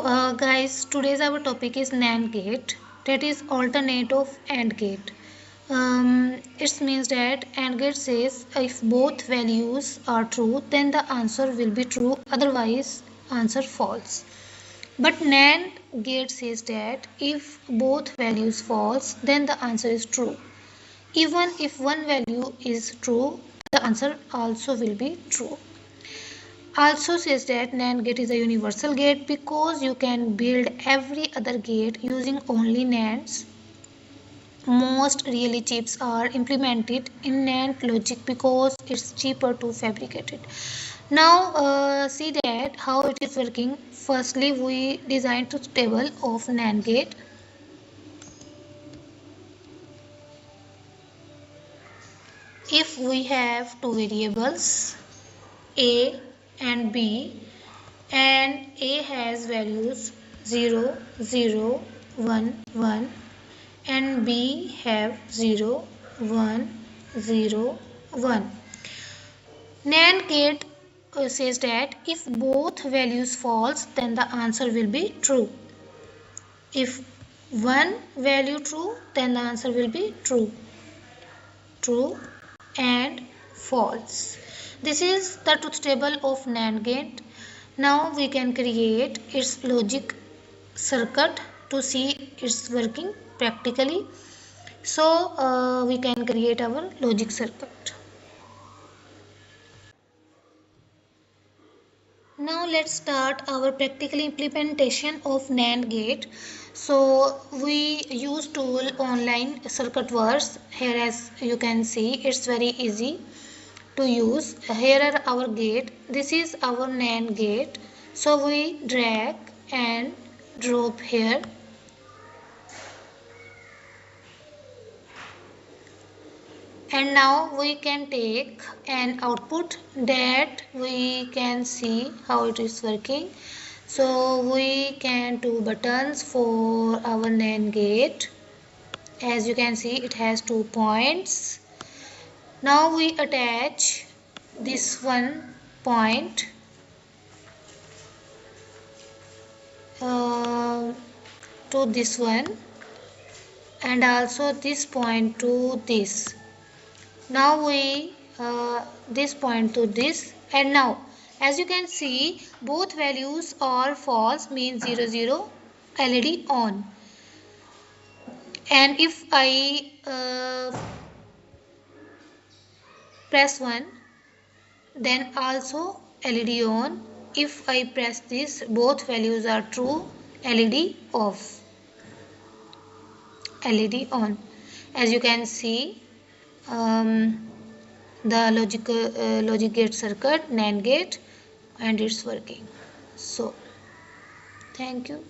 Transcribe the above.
Guys, today's our topic is NAND gate, that is alternate of AND gate. It means that AND gate says if both values are true, then the answer will be true, otherwise answer false. But NAND gate says that if both values false, then the answer is true. Even if one value is true, the answer also will be true. Also says that NAND gate is a universal gate because you can build every other gate using only NANDs. Most really chips are implemented in NAND logic because it's cheaper to fabricate it. Now see that how it is working. Firstly, we design truth table of NAND gate. If we have two variables A and B, and A has values 0, 0, 1, 1, and B have 0, 1, 0, 1. NAND gate says that if both values false, then the answer will be true. If one value true, then the answer will be true. True and false. This is the truth table of NAND gate. Now we can create its logic circuit to see it's working practically. So we can create our logic circuit. Now let's start our practical implementation of NAND gate. So we use tool online circuit verse. Here as you can see, it's very easy to use. Here are our gate. This is our NAND gate. So we drag and drop here. And now we can take an output that we can see how it is working. So we can do buttons for our NAND gate. As you can see, it has 2 points. Now we attach this one point to this one, and also this point to this. Now we this point to this, and now as you can see, both values are false, means 0, 0, LED on. And if I press 1, then also LED on. If I press this, both values are true, LED off, LED on. As you can see, the logic gate circuit, NAND gate, and it's working. So thank you.